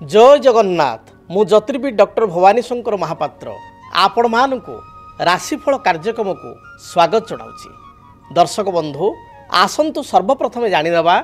जय जगन्नाथ मु ज्योतिर्विद डॉक्टर भवानी शंकर महापात्र आपण मानकु राशिफल कार्यक्रम को स्वागत जनाऊँ। दर्शक बंधु आसंतु सर्वप्रथमे जानिदेबा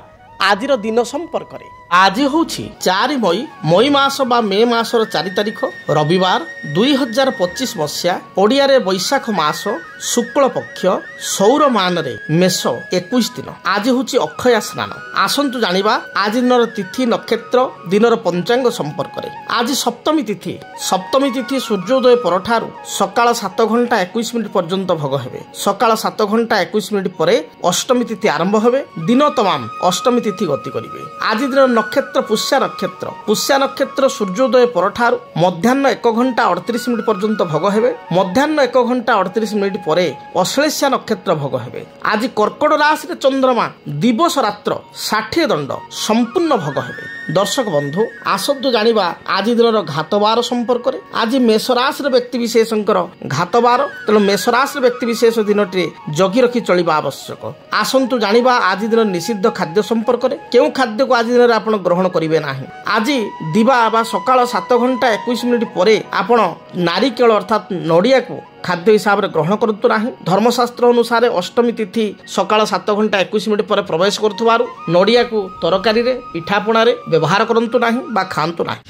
आज दिन संपर्क में। आज हूँ 4 मई मास बा मे मासर 4 तारिख रविवार 2025 मसीहा ओडिया रे बैशाख मास शुक्ल पक्ष सौर मान रे मेष 21 दिन। आज हूँ अक्षय स्नान। आसंतु जानिबा आज दिन तिथि नक्षत्र दिनर पंचांग संपर्क में। आज सप्तमी तिथि सूर्योदय परठारु सकाळ 7 घंटा 21 मिनिट पर्यंत भोग हेबे। सकाळ 7 घंटा 21 मिनिट परे अष्टमी तिथि आरंभ हेबे। दिन तमाम अष्टमी तिथि गति करिवे। आज दिन नक्षत्र पुष्या नक्षत्र सूर्योदय परठारु मध्याह्न 1 घंटा 38 मिनिट पर्यंत भोग हेबे। मध्याह्न 1 घंटा 38 मिनिट परे अश्लेषा नक्षत्र भोग हेबे। आज कर्कट राशि रे चंद्रमा दिवस रात्र 60 दंड संपूर्ण भोग हेबे। दर्शक बंधु आसंतु जानिबा आज दिन घातबार संपर्क में। आज मेष राशि व्यक्ति विशेषकर घातबार तेणु मेष राशि व्यक्ति विशेष दिन जगी रखी चलिबा आवश्यक। आसंतु जानिबा आज दिन निषिद्ध खाद्य संपर्क में। केउ खाद्य को आज दिन आपण ग्रहण करिवे नाही। आज दिवा बा सकाळ 7 घंटा 21 मिनिट परे आपण नारिकेल अर्थात नडिया को खाद्य हिसाब से ग्रहण करतु नाही। धर्मशास्त्र अनुसार अष्टमी तिथि सकाळ 7 घंटा 21 मिनिट पर प्रवेश करथुवारु नडिया को तरकारी रे पिठापणा रे व्यवहार करंतु नाही बा खांतु नाही।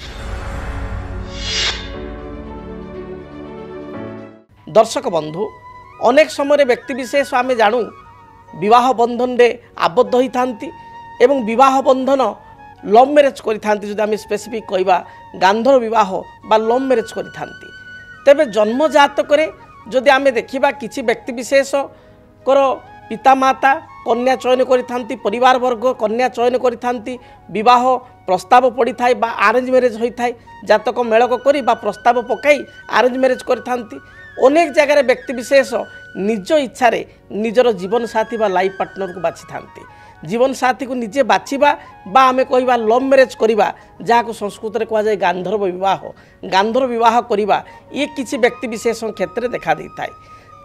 दर्शक बंधु अनेक समय व्यक्ति विशेष आमे जानू विवाह बंधन रे आबद्ध होई थांती एवं विवाह बंधन लव मैरेज करि थांती। जदि आमे स्पेसिफिक कहबा गांधर्व विवाह बा लव मैरेज करि थांती तेबे जन्म जातक जदि आमे देखिबा किछि व्यक्ति विशेष कर पितामाता कन्या चयन करि परिवार वर्ग कन्या चयन करि विवाह प्रस्ताव पड़ी थाए बा अरेंज मैरेज होई थाए जातक मेलक करी बा प्रस्ताव पकाई अरेंज मैरेज करि अनेक जगह व्यक्ति विशेष निज इच्छा रे निजर जीवन साथी बा लाइफ पार्टनर को बाछि थांती। जीवन साथी को निजे बाछिबा बा आमे कहिबा लव मैरेज करिबा जाको संस्कृत रे कहा जाय गांधर्व विवाह करिबा ये किछि व्यक्ति विशेष क्षेत्र देखा दै थाए।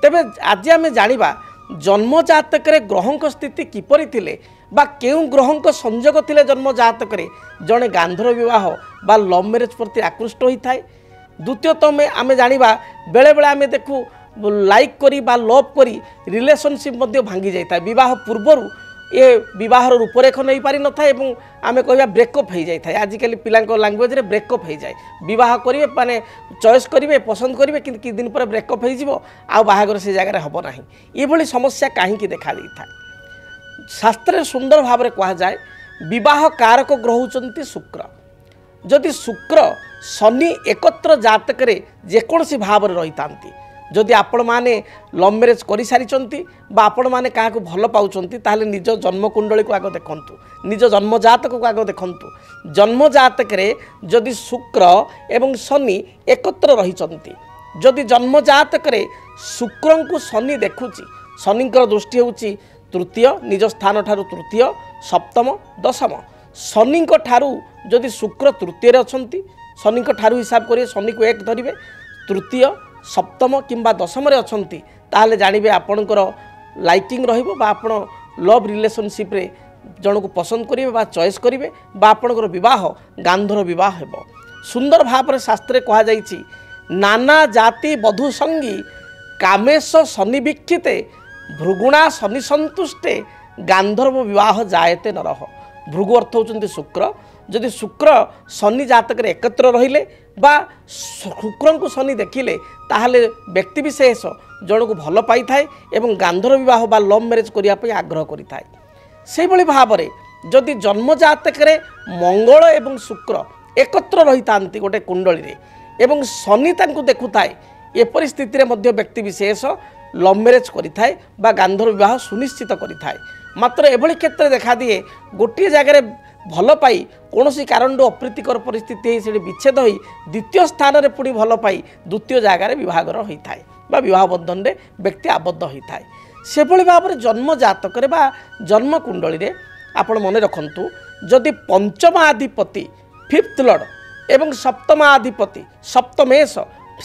तेबे आज आमे जानिबा जन्म जातक रे ग्रहंक स्थिति किपरि थिले बा केउ ग्रहंक संयोग थिले जन्म जातक रे जणे गांधर्व विवाह बा लव मैरेज प्रति आकृष्ट होई थाए। द्वितीयतः आमे जानिबा बेले बेले आमे देखु लाइक करी बा लव करी रिलेशनशिप मध्ये भांगी जाय थाए। विवाह पूर्वरु ये विवाहर रूपरेख नहीं पारि न थाए एवं आमे कहबा ब्रेकअप हो जाए। आजिकल पिलांको लैंग्वेज रे ब्रेकअप हो जाए। विवाह करिवे माने चॉइस करिवे पसंद करिवे कि कि दिन पर ब्रेकअप हो जिवो आ बाहागर से जगह हबो नाही। ये भली समस्या काहेकि देखा दै थाए। शास्त्र सुंदर भाव में कहा जाए विवाह कारक ग्रह होचंती शुक्र। जदि शुक्र शनि एकत्र जातक रे जेकोसी भाव रे रही थांती जदि आपण माने लव मैरेज कर सारी बा आपण माने क्या भल पाउचंती ताहले निज जन्म कुंडली को आग देखंतु निज जन्म जातक को आग देखंतु। जन्म जातक रे जदि शुक्र एवं शनि एकत्र रहिचंती जदि जन्म जातक रे शुक्र को शनि देखुची शनिकर दृष्टि होची तृतीय निज स्थान ठारू तृतीय सप्तम दशम। शनि ठारू जदि शुक्र तृतीय रे अछंती शनि ठारू हिसाब करिए शनि को 1 धरिवे तृतीय सप्तम किंबा दशम रे अछंती ताहले जानिबे आपणकर लाइकिंग रहिबो बा आपण लव रिलेशनशिप रे जण को पसंद करिवे बा चॉइस करिवे बा आपणकर विवाह गांधर्व विवाह हेबो। सुंदर भाव रे शास्त्रे कहा जाईछि नाना जाति बधु संगी कामेश शनि वीक्षिते भृगुणा शनि संतुष्टे गांधर्व विवाह जायते नरह। भृगु अर्थ होचंती शुक्र। जदि शुक्र शनि जातक रे एकत्र रहिले बा शुक्र को शनि देखिले ताहले व्यक्ति विशेष जन को भल पाई थाए एवं गांधर्व विवाह बा लव मैरेज करिया पई आग्रह करि थाए। से भली भाव रे जदि जन्म जातक रे मंगल एवं शुक्र एकत्र रही थांती गोटे कुंडली रे एवं शनि तांको देखु थाए ए परिस्थिति रे मध्य व्यक्ति विशेष लव मैरेज करि थाए बा गांधर्व विवाह सुनिश्चित करि थाए। मात्र एभली क्षेत्र देखा दिए गोटे जगह भल पाई कौन कारण अप्रीतिकर परिस्थिति से विच्छेद हो द्वितीय स्थान में पुणी भल पाई द्वितीय जगार विवाहर होता है बा विवाह बंधन में व्यक्ति आबद्ध होता है। से भली भाव में जन्म जातक बा जन्म कुंडली रे आपण मन रखंतु जदि पंचमाधिपति 5th लॉर्ड एवं सप्तमाधिपति सप्तमेश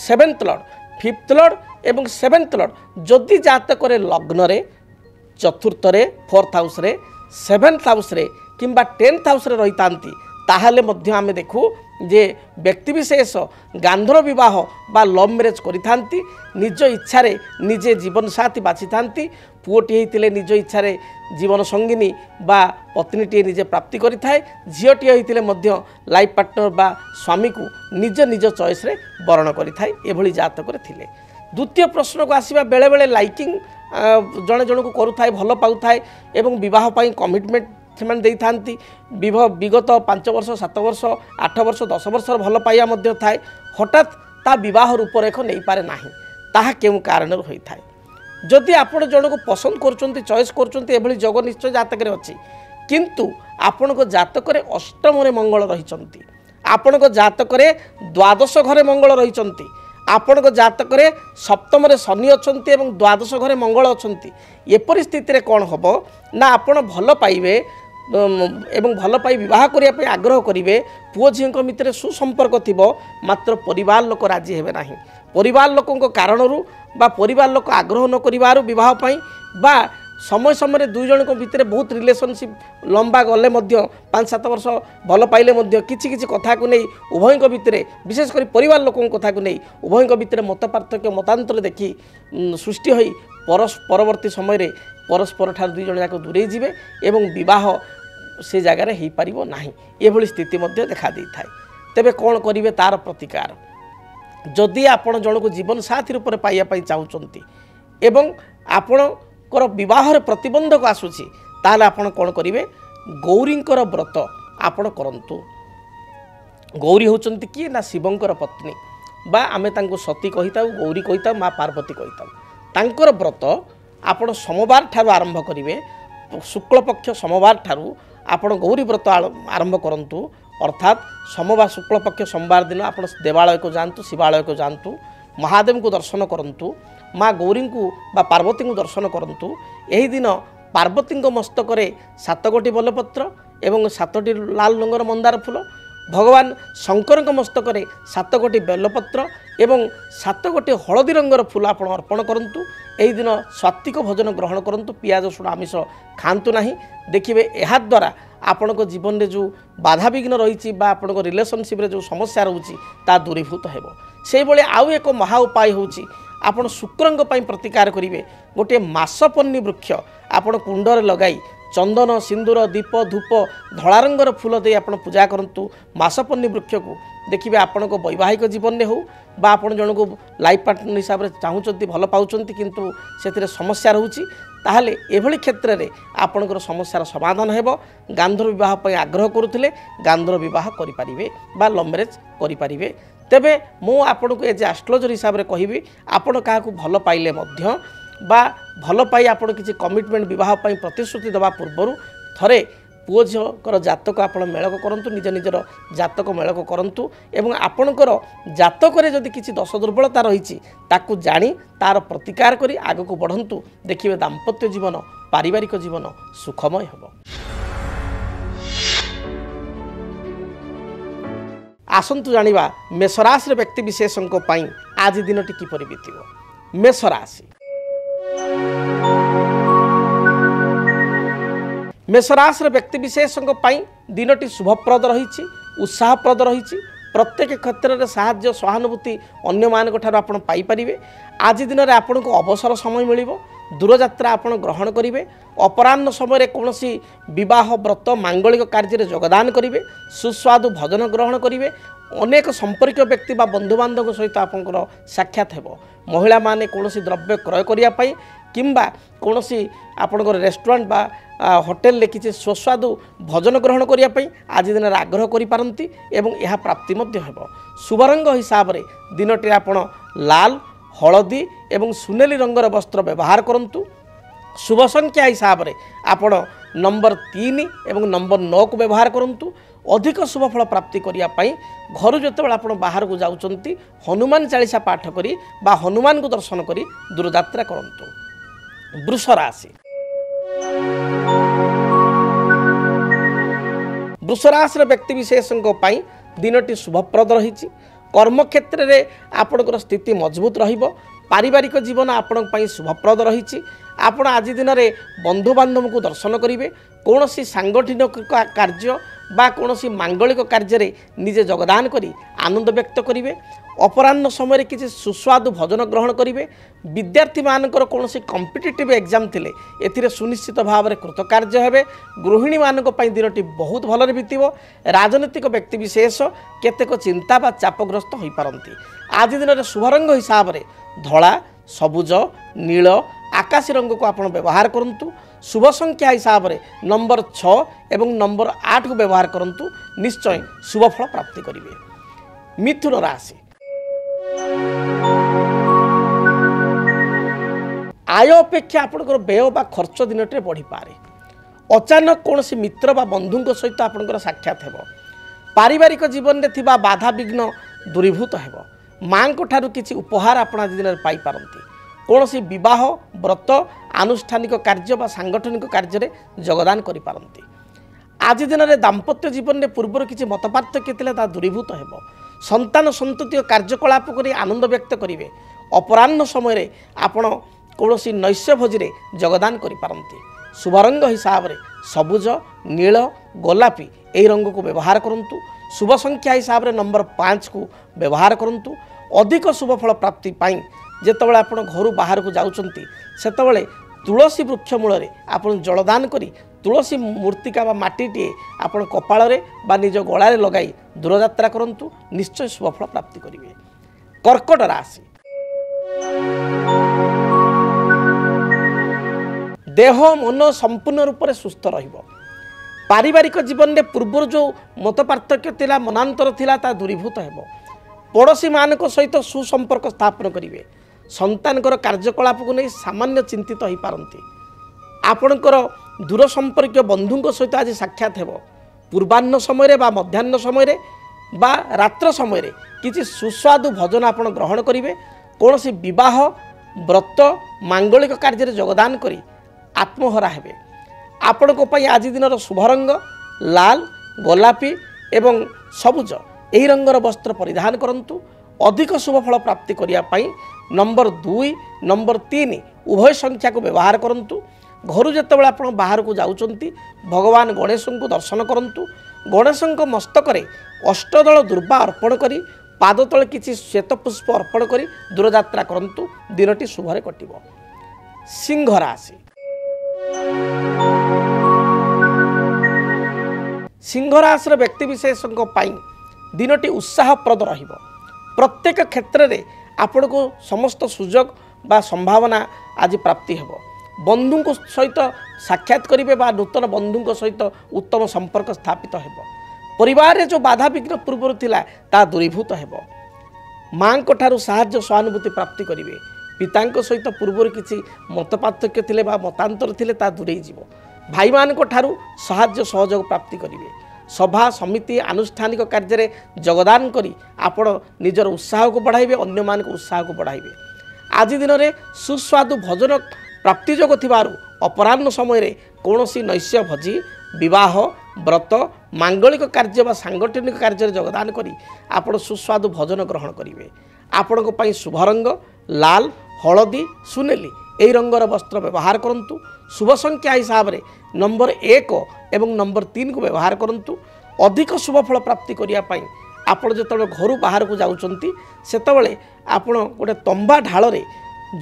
7th लॉर्ड 5th लॉर्ड एवं 7th लॉर्ड जदि जातक लग्न रे चतुर्थ रे 4th हाउस रे 7th हाउस रे किंबा 10th हाउस रे रही तांती ताहले मध्य आमे देखू जे व्यक्तिशेष गांधर विवाह बा लव मैरेज करिथांती निज इच्छा निजे जीवन साथी बाछि थांती पुओटी होइतिले निज इच्छा जीवन संगिनी बा पत्नीटी निजे प्राप्ति करिथाय झीओटी होइतिले मध्य लाइफ पार्टनर बा स्वामी को निज निज चॉइस रे वर्ण करिथाय एभली जातक रे थिले। द्वितीय प्रश्न को आसीबा बेले बेले लाइकिंग जणे जण को करूथाय भल पाउथाय एवं विवाह पई कमिटमेंट से दे था विगत 5 वर्ष 7 वर्ष 8 वर्ष 10 वर्ष भल पाइया मध्य थाए हठात ता विवाह रूपरेख नहीं पारे ना ताहा केउ कारण होता है। जदि आपण जन को पसंद कर चॉइस कर जग निश्चय जातक अच्छी किंतु आपण को जातक अष्टम मंगल रही आपण को जातक द्वादश घरे मंगल रही आपण को जातक सप्तम शनि अच्छा द्वादश घरे मंगल अच्छा एपरी स्थिति कौन हम ना आपण भल पाइबे एवं भल पाई विवाह करने आग्रह करेंगे पुओ झील भितर सुसंपर्क थी मात्र परिवार लोक राजी हेबे नाही परिवार लोकों कारण बा परिवार लोक आग्रह न करिवारु विवाह पाई बा समय समय दुई जन भितर बहुत रिलेशनशिप लंबा गले 5-7 वर्ष भल पाइले किछि किछि कथा को नहीं उभय भितर विशेषकर परिवार लोकों कथा को नहीं उभय भितर मत पार्थक्य मतांतर देखी सृष्टि होई परवर्ती समय परस्पर ठार दुई जन जाक दूरे जीवे एवं विवाह से जगार हो पारिबो नाही एभली स्थिति मध्य देखा दी थाए। तेबे कौन करिवे तार प्रतिकार जदि आपण जन को जीवन साथी रूप में पाइबा चाहूँगी एवं आपणकर विवाह प्रतिबंधक आसूची ताले आपण कौन करिवे गौरींकर व्रत आपण करंतु। गौरी होचंती किए ना शिवंकर पत्नी बा आमे तांको सती कहिता गौरी कहिता माँ पार्वती कहिता तांकर व्रत आपण सोमवार ठारू आरंभ करिवे शुक्ल पक्ष सोमवार ठारू आपण गौरी व्रत आरंभ करंतु अर्थात सोमवार शुक्ल पक्ष सोमवार दिन आपण देवालय को जातु शिवालय को जातु महादेव को दर्शन करंतु माँ गौरी को बा पार्वती को दर्शन करंतु एही दिन पार्वती मस्तक 7 गोटी बेलपत्र एवं 7टी लाल रंगर मंदार फूल भगवान शंकर मस्तक 7 गोटी बेलपत्र एवं 7 गोटी हलदी रंगर फूल आप अर्पण करंतु एही दिन सात्विक भोजन ग्रहण करंतु पियाज रसुण आमिष खातु नहीं देखिए यह द्वारा आपण को जीवन में जो बाधा विघ्न रही आपण रिलेशनशिप रे जो समस्या रोची ता दूरीभूत हेबो। से भले आउ एक महा उपाय होची आपण शुक्रंग पई प्रतिकार करिवे गोटे मासपन्नी वृक्ष आपण कुंडर लगाई चंदन सिंदूर दीप धूप धला रंगर फूल दे आपण पूजा करंतु मासपन्नी वृक्ष को देखिए आपण को वैवाहिक जीवन में हो बा आपण जन को लाइफ पार्टनर हिसाब से चाहूँगी भल पाउछंती किंतु से समस्या रोची ताहले एभली क्षेत्र में आपणकर समस्यार समाधान हेबो। गांधर विवाह पर आग्रह करुथिले गांधर विवाह करिपारिबे बा लव मैरेज करिपारिबे। तेबे मु आपण को एज एस्ट्रोलॉजर हिसाब से कहबी आपण काहाकू भल पाइले मध्य बा भल पाई आपण किछि कमिटमेंट विवाह पई प्रतिश्रुति दबा पूर्वरु थरे पुओ झीकर जातक आपण मेलक करंतु निज निजर जातक मेलक करंतु एवं आपणकर जातक जदि किछि दोष दुर्बलता रही ताकू जानी तार प्रतिकार करी आग को बढ़ंतु देखिए दाम्पत्य जीवन पारिवारिक जीवन सुखमय हेबो। आसंतु जानिबा मेषराशि व्यक्ति विशेषों पई आज दिनटी किपरि बीतिबो। मेषराशि मेषराशि व्यक्ति विशेषों पई दिनटी शुभप्रद रही उत्साहप्रद रही प्रत्येक क्षेत्र में साहाय्य सहानुभूति अन्य मानक ठार आपण पाई परिबे। आज दिन में आपन को अवसर समय मिलिबो दूरयात्रा आपण ग्रहण करेंगे अपराह्न समय कौनसी विवाह व्रत मांगलिक कार्य योगदान करेंगे सुस्वादु भोजन ग्रहण करेंगे अनेक संपर्क व्यक्ति बा बंधु बांधव सहित आपंकर साक्षात हेबो। महिला माने कौनसी द्रव्य क्रय करने किंबा कौनसी आपंकर रेस्टोरेंट बा होटेल ले किसी सुस्वादु भोजन ग्रहण करने आज दिन आग्रह करिपारंती एवं यह प्राप्ति मध्य हेबो। शुभ रंग हिसाब से दिनटी आपण लाल हलदी एवं सुनेली रंगर वस्त्र व्यवहार करंतु। शुभ संख्या हिसाब से आपण नंबर 3 एवं नंबर 9 को व्यवहार करंतु। अधिक शुभ फल प्राप्ति करने घर जो आप बाहर को जाउचंती हनुमान चालीसा पाठ करी बा हनुमान को दर्शन करी दूरयात्रा करंतु। वृष राशि वृष राशि व्यक्ति विशेषों दिनटी शुभप्रद रही कर्म क्षेत्र में आपणकर स्थिति मजबूत रहिबो। पारिवारिक जीवन आपण शुभप्रद रही आपण आज दिन में बंधु बांधव को दर्शन करेंगे କୌଣସି ସାଂଗଠନିକ କାର୍ଯ୍ୟ ବା କୌଣସି ମାଙ୍ଗଳିକ କାର୍ଯ୍ୟରେ ନିଜେ ଯୋଗଦାନ କରି ଆନନ୍ଦ ବ୍ୟକ୍ତ କରିବେ। ଅପରାହ୍ନ ସମୟରେ କିଛି ସୁସ୍ୱାଦୁ ଭୋଜନ ଗ୍ରହଣ କରିବେ। ବିଦ୍ୟାର୍ଥୀମାନଙ୍କର କୌଣସି କମ୍ପିଟିଟିଭ୍ ଏକ୍ଜାମ୍ ଥିଲେ ଏଥିରେ ସୁନିଶ୍ଚିତ ଭାବରେ କୃତକାର୍ଯ୍ୟ ହେବେ। ଗୃହିଣୀମାନଙ୍କ ପାଇଁ ଦିନଟି ବହୁତ ଭଲରେ ବିତିବ। ରାଜନୈତିକ ବ୍ୟକ୍ତିବିଶେଷ କେତେକ ଚିନ୍ତା ବା ଚାପଗ୍ରସ୍ତ ହୋଇପାରନ୍ତି। ଆଜି ଦିନରେ ଶୁଭରଙ୍ଗ ହିସାବରେ ଧଳା, ସବୁଜ, ନୀଳ, ଆକାଶୀ ରଙ୍ଗକୁ ଆପଣ ବ୍ୟବହାର କରନ୍ତୁ। शुभ संख्या हिसाब से नंबर 6 एवं नंबर 8 को व्यवहार करंतु, निश्चय शुभ फल प्राप्ति करेंगे। मिथुन राशि, आय अपेक्षा आपंकर व्यय बा खर्च दिन बढ़ी पारे। अचानक कौन मित्र बा बंधु सहित आपंकर साक्षात हो। पारिवारिक जीवन में थिबा बाधा विघ्न दूरीभूत हो। माँ को ठारू किसी उपहार आप आज दिन पाई पारंती। कौन विवाह व्रत आनुष्ठानिक कार्य बा सांगठनिक कार्य में योगदान करि पारंती। आज दिन में दाम्पत्य जीवन में पूर्वर किसी मतपार्थक्य थिले ता दूरीभूत हो। संतान संतति कार्यकलाप कर आनंद व्यक्त करेंगे। अपराह्न समय आपण कौन नैश्य भोजी योगदान करि पारंती। शुभ रंग हिसाब से सबुज, नील, गोलापी यही रंग को व्यवहार करंतु। शुभ संख्या हिसाब से नंबर 5 को व्यवहार करंतु। अधिक शुभ फल प्राप्ति पाई जेतबेले आपण घर बाहर को जाउचंती सेतबेले तुलसी वृक्ष मूल आपण जलदान करी तुलसी मूर्तिका बा माटीटे आपण कपाल बा निज गलारे लगाई दूरयात्रा करंतु, निश्चय शुभ फल प्राप्ति करेंगे। कर्कट राशि, देह मन संपूर्ण रूप से सुस्थ रहिबो। पारिवारिक जीवन में पूर्वर जो मत पार्थक्य थिला मनांतर थिला ता दूरीभूत हेबो। पड़ोशी मान सहित सुसंपर्क स्थापन करेंगे। संतानकर कार्यकलाप को नहीं सामान्य चिंतित हो पारंती। आपणकर दूर संपर्क बंधु सहित आज साक्षात हो। पूर्वाह्न समय बा मध्याह्न समय बा रात्र समय किसी सुस्वादु भोजन आप ग्रहण करेंगे। कौन विवाह व्रत मांगलिक कार्य में योगदान करी आत्महरा हेबे। आपण आज दिन शुभ रंग लाल, गोलापी एवं सबुज यही रंगर वस्त्र परिधान करंतु। अधिक शुभ फल प्राप्ति करने नंबर 2 नंबर 3 उभय संख्या को व्यवहार करंतु। घर जितेबाला आप बाहर को जाउचंती भगवान गणेश को दर्शन करंतु। गणेश मस्तक अष्टदल दुर्वा अर्पण करी पाद तले किसी श्वेत पुष्प अर्पण करी दूरयात्रा करंतु, दिनटी शुभरे कटिबो। सिंह राशि, सिंह राशि व्यक्तिविशेषों दिनटी उत्साहप्रद रहिबो। प्रत्येक क्षेत्र में आपण को समस्त सुजोग बा संभावना आज प्राप्ति हेबो। बंधु सहित साक्षात करेंगे बा नूतन बंधु सहित उत्तम संपर्क स्थापित हेबो। परिवार रे जो बाधा विघ्न पूर्वर थिला ता दूरीभूत हेबो। माँ को ठारू साहाय्य सहानुभूति प्राप्ति करेंगे। पिता सहित पूर्वर किसी मतपार्थक्य थिले बा मतांतर थिले ता दूरे जीवो। भाई मान को ठारू साहाय्य सहयोग प्राप्ति करेंगे। सभा समिति आनुष्ठानिक कार्य में योगदान करी आपण निजर उत्साह को बढ़ाइबे, अन्य मान को उत्साह को बढ़ाइबे। आज दिन में सुस्वादु भोजन प्राप्ति जोग थिबारु अपराह्न समय कौनसी नैश्य भोजी विवाह व्रत मांगलिक कार्य बा सांगठनिक कार्य में योगदान करी आपण सुस्वादु भोजन ग्रहण करेंगे। आपण शुभ रंग लाल, हलदी, सुनेली यही रंगर वस्त्र व्यवहार करंतु। शुभ संख्या हिसाब से नंबर 1 एवं नंबर 3 को व्यवहार करंतु। अधिक शुभ फल प्राप्ति करने आपण जो घर बाहर को जाउचंती सेतबेले आपण गोटे तंबा ढाल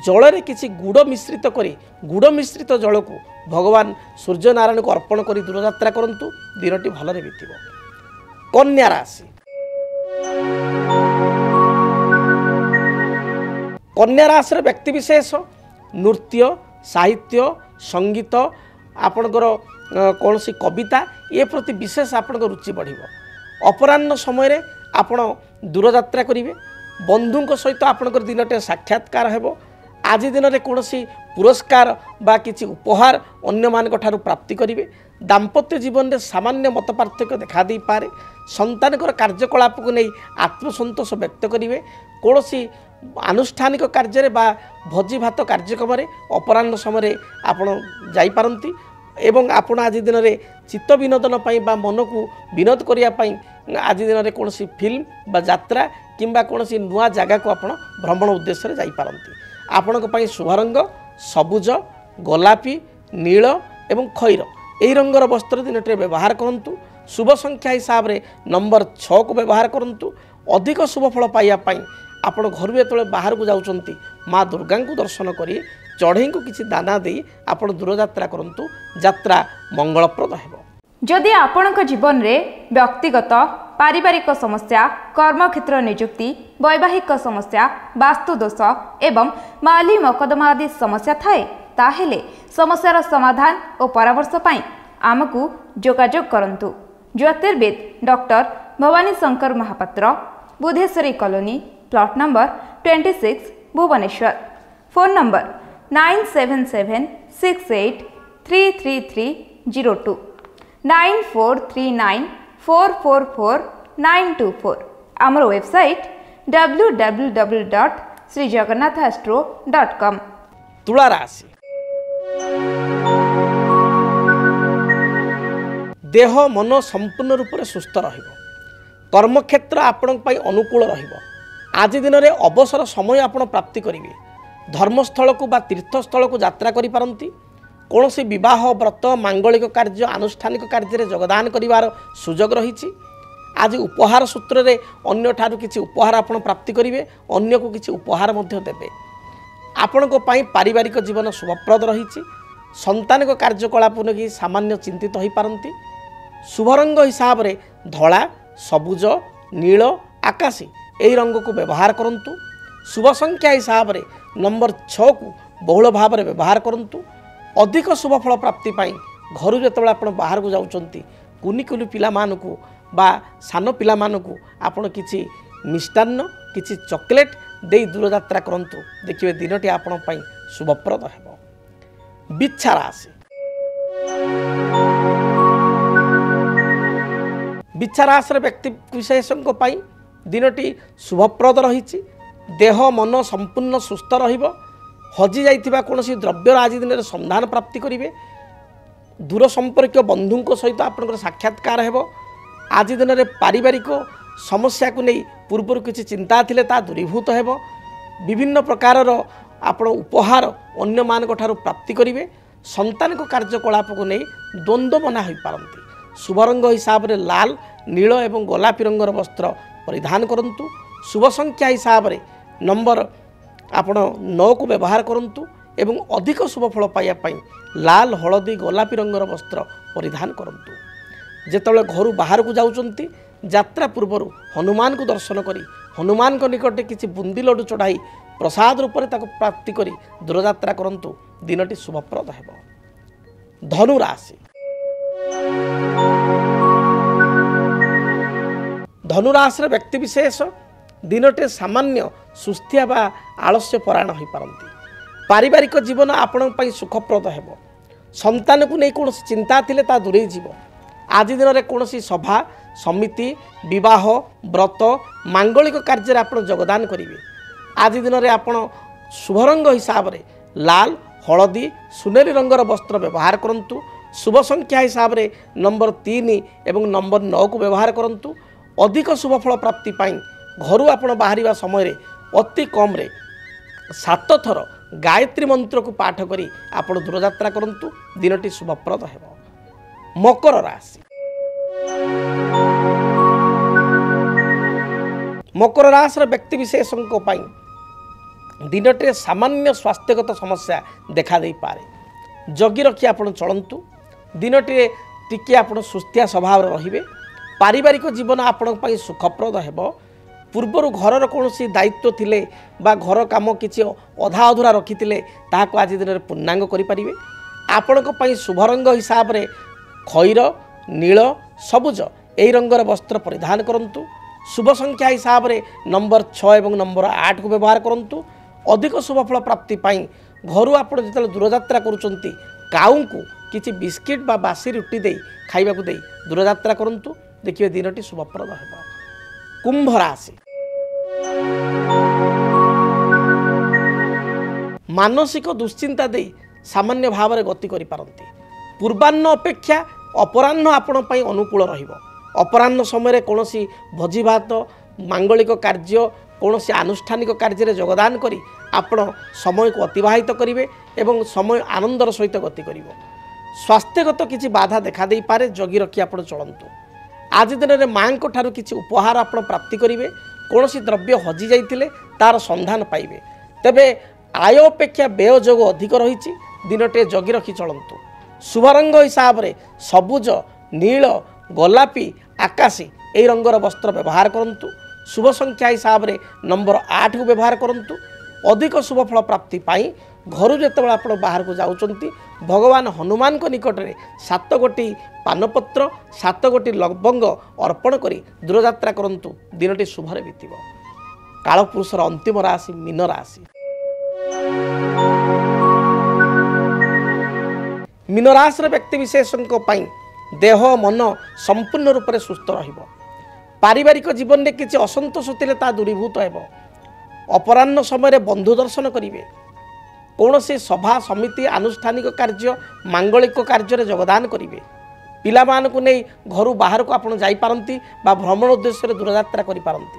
जल किसी गुड़ मिश्रित करी गुड़ मिश्रित जल को भगवान सूर्य नारायण को अर्पण करी दूरयात्रा करंतु, दिनटी भलरे बीतिबो। कन्या राशि, कन्या राशि व्यक्तिविशेष नृत्य साहित्य संगीत आपणकर कौन सी कविता ये प्रति विशेष आपण रुचि बढ़। अपराह्न समय आपण दूरयात्रा करेंगे। बंधु सहित आपणकर दिनटे साक्षात्कार हेबो। आज दिन में कौन पुरस्कार बा किसी उपहार अन्य मान ठारू प्राप्ति करेंगे। दाम्पत्य जीवन में सामान्य मत पार्थक्य देखा दे पारे। संतानकर कार्यकलाप को नहीं आत्मसंतोष व्यक्त करेंगे। कौन आनुष्ठानिक कार्य बा भोजी भात कार्यक्रम अपराह्न समय आपण जाई पारंती एवं आपण आज दिन में चित्त विनोदन बा मन को विनोद करने आज दिन में कौन फिल्म बा यात्रा किंबा कौन नुआ जगह को आपण भ्रमण उद्देश्य जाई पारंती। आपण शुभ रंग सबुज, गोलापी, नील एवं खैर এই রঙর বস্ত্র দিনটিরে ব্যবহার করন্তু। শুভ সংখ্যা হিসাব রে নম্বর 6 को ব্যবহার করন্তু। अधिक शुभ फल पाइबा आपण घर जो बाहर को जाउछंती माँ दुर्गा को दर्शन करी चढ़ई को किसी दाना दे आपण दूरयात्रा करंतु। यात्रा मंगलप्रद हेबो। जदि आपणक जीवन रे व्यक्तिगत पारिवारिक समस्या, कर्मक्षेत्र नियुक्ति, वैवाहिक समस्या, वास्तुदोष एवं माली मकदमा आदि समस्या थाए ताहेले समस्यार समाधान और परामर्श पाई आमकु जोगाजोग करंतु। ज्योतिर्विद doctor Bhavani Shankar Mahapatra, Budheswari colony, plot number 26, Bhubaneswar. Phone number 9776833302 9439444924। आमर वेबसाइट www.srijagannathastro.com। तुला राशि देह मन संपूर्ण रूप से सुस्थ रहिबो। कर्मक्षेत्र आपण अनुकूल रहिबो। आज दिन में अवसर समय आपण प्राप्ति करेंगे। धर्मस्थल को बा तीर्थस्थल को यात्रा करि पारंती। कौन सी विवाह व्रत मांगलिक कार्य आनुष्ठानिक कार्य योगदान करिवार सुजोग रही। आज उपहार सूत्र रे अन्य ठारू किछि उपहार आपण प्राप्ति करेंगे। अन्य को किछि उपहार मध्य देबे। आपण को पाई पारिवारिक जीवन शुभप्रद रही। संतानिक कार्यकलाप नहीं सामान्य चिंतित हो पारंती। शुभ रंग हिसाब रे धला, सबुज, नील, आकाशी यही रंग को व्यवहार करंतु। शुभ संख्या हिसाब रे नंबर 6 को बहुल भाव में व्यवहार करंतु। अधिक शुभ फल प्राप्ति पाई घर जो आप बाहर को जाउछंती कुनी कुनी पिला मानकु बा सान पिला मानकु आपण किछि मिष्टान्न किछि चॉकलेट दे दूरयात्रा करंतु। देखिए दिनटी आपण पाई शुभप्रद हेबो। बिच्छा राशि बिच्छा राशि व्यक्ति विशेषों पाई दिनटी शुभप्रद रही। देह मन संपूर्ण सुस्थ रहिबो। हजि जाइथिबा कोनोसी द्रव्यर आज दिन में संधान प्राप्ति करेंगे। दूर संपर्क बंधुओं सहित आपंकर साक्षात्कार हेबो। आज दिन में पारिवारिक समस्या को नहीं पूर्वर किसी चिंता थिले ता दूरीभूत हेबो। विभिन्न प्रकार आपण उपहार अन्य मानक ठारू प्राप्ति करेंगे। संतानिक कार्यकलाप को नहीं द्वंद्व मना हो पारंती। शुभ रंग हिसाब रे लाल, नील एवं गोलापी रंगर वस्त्र परिधान करंतु। शुभ संख्या हिसाब रे नंबर आपण 9 को व्यवहार करंतु एवं अधिक शुभ फल पाइबा पई लाल, हलदी, गोलापी रंगर वस्त्र परिधान करंतु। जेतबेले घर बाहर को जाउचंती यात्रा पूर्वर हनुमान को दर्शन करी हनुमान को निकटे किसी बुंदी लड्डू चढ़ाई प्रसाद रूप में ताको प्राप्ति करी दूरयात्रा करंतु। दिनटी शुभप्रद हेबो। धनु राशि धनु राशि व्यक्ति विशेष दिनटे सामान्य सुस्थिया बा आलस्य परायण हो पारंती। पारिवारिक जीवन आपण पई सुखप्रद हेबो। संतान को नहीं कौन चिंता थिले ता दूरे जीवो। आज दिन में कौन सभा समिति विवाह व्रत मांगलिक कार्य आप योगदान करेंगे। आज दिन में आप शुभ रंग हिसाब रे लाल, हलदी, सुनेरी रंगर वस्त्र व्यवहार करंतु। शुभ संख्या हिसाब रे नंबर 3 एवं नंबर 9 को व्यवहार करंतु। अधिक शुभ फल प्राप्ति पाई घर आप बाहर समय अति कम रे 7 थर गायत्री मंत्र को पाठ करी आप दूरयात्रा करंतु। दिनटी शुभप्रद हेबो। मकर राशि मकर राशि व्यक्ति विशेषों पाई दिनटे सामान्य स्वास्थ्यगत समस्या देखा दे पारे। जगी रखी आप चलतु। दिनटे टिके आप सुस्थिया स्वभाव रहिबे। पारिवारिक जीवन आपण पाई सुखप्रद हेबो। पूर्वर घरर कौन दायित्व थिले बा घर काम किसी अधा अधूरा रखिथिले ताहाको आज दिन में पूर्णांग करें। आपण शुभ रंग हिसाब रे खैर, नील, सबुज यही रंगर वस्त्र परिधान करंतु। शुभ संख्या हिसाब रे नंबर 6 एवं नंबर 8 को व्यवहार करंतु। अधिक शुभ फल प्राप्ति पाई घर आप जो दूरयात्रा करुचंती काऊ को किसी बिस्किट बा बासी रुटी दे खाइबा को दे दूरयात्रा करंतु। देखिए दिनटी शुभप्रद हेबो। कुंभ राशि मानसिक दुश्चिंता दे सामान्य भाव में गति करि पारंती। पूर्वाह्न अपेक्षा अपराह्न आपण पई अनुकूल रहिबो। अपराह्न समय कौन भोजी भात मांगलिक कार्य कौन आनुष्ठानिक कार्य योगदान करी आपण समय को अतिवाहित करेंगे एवं समय आनंदर सहित गति करिवो। स्वास्थ्यगत किसी बाधा देखा दे पारे जगी रखी आप चलतु। आज दिन में माँ ठारू किसी उपहार आप प्राप्ति करेंगे, कौन द्रव्य हजि जाइए तार संधान पाइबे। तेबे आय अपेक्षा व्यय जोग अधिक रही दिनटे जगी रखी चलतु। शुभ रंग हिसाब से सबुज, नील, गोलापी, आकाशी यही रंगर वस्त्र व्यवहार करंतु। शुभ संख्या हिसाब से नंबर 8 को व्यवहार करंतु। अधिक शुभ फल प्राप्ति पाई घर जितेबाला आप बाहर को जाउचंती भगवान हनुमान को निकट में 7 गोटी पानपत्र 7 गोटी लवंग अर्पण करी दूरयात्रा करंतु। दिनटी शुभरे बीतब। कालपुरुषर अंतिम राशि मीन राशि। मीन राशि व्यक्ति विशेषों देह मन संपूर्ण रूप से सुस्थ रहिबो। पारिवारिक जीवन में किसी असंतोष थिले ता दूरीभूत हेबो। अपराह्न समय बंधु दर्शन करेंगे। कौन से सभा समिति आनुष्ठानिक कार्य मांगलिक कार्य योगदान करेंगे। पिला मानकु नहीं घर बाहर को आपड़ जापारती भ्रमण उद्देश्य दूरयात्रा करिपारंती।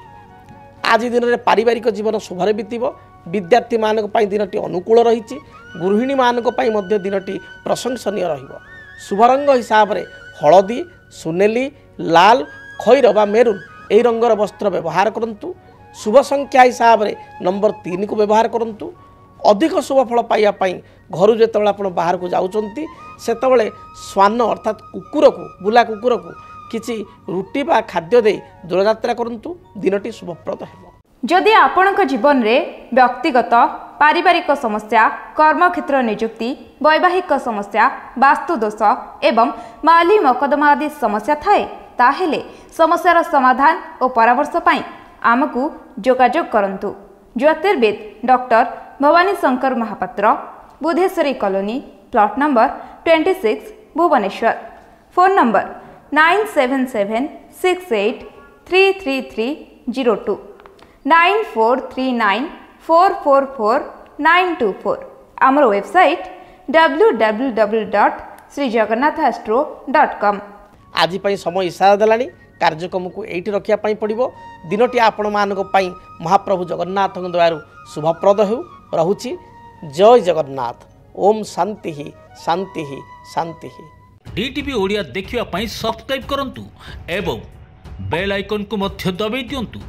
आज दिन में पारिवारिक जीवन शुभरे बीतब। विद्यार्थी मानक पई दिनटी अनुकूल रही। गृहिणी मानक पई मध्य दिनटी प्रशंसनीय रहिबो। शुभ रंग हिसाब से हलदी, सुनेली, लाल, खैर बा मेरून यही रंगर वस्त्र व्यवहार करंतु। शुभ संख्या हिसाब से नंबर 3 को व्यवहार करंतु। अधिक शुभ फल पाइबापी घर जितेबाला आप बाहर को जाउचंती सेतबेले श्वान अर्थात कुकुर को बुला कुकुर को किसी रुटी बा खाद्य दे दूरयात्रा करंतु। दिनटी शुभप्रद हेबो। जदि आपणक जीवन रे व्यक्तिगत पारिवारिक समस्या, कर्मक्षेत्र नियुक्ति, वैवाहिक समस्या, वास्तुदोष एवं माली मकदमा आदि समस्या थाए ताहेले समस्यार समाधान और परामर्श पाई आमकु जोगाजोग करंतु। ज्योतिर्विद doctor Bhavani Shankar Mahapatra, Budheswari colony, plot number 26, Bhubaneswar. Phone number 9776833302 9439444924। आमर वेबसाइट www.srijagannathastro.com। आज समय इशारा देलानी कार्यक्रम को एठी रखिया पड़ो। दिनटी आपण मानक महाप्रभु जगन्नाथ दयारु शुभप्रद हो रहुछि। जय जगन्नाथ। ओम शांति शांति शांति। डीटीवी ओडिया देखिवा पई सब्सक्राइब करंतु एवं बेल आइकन को मध्य दबाई दियंतु।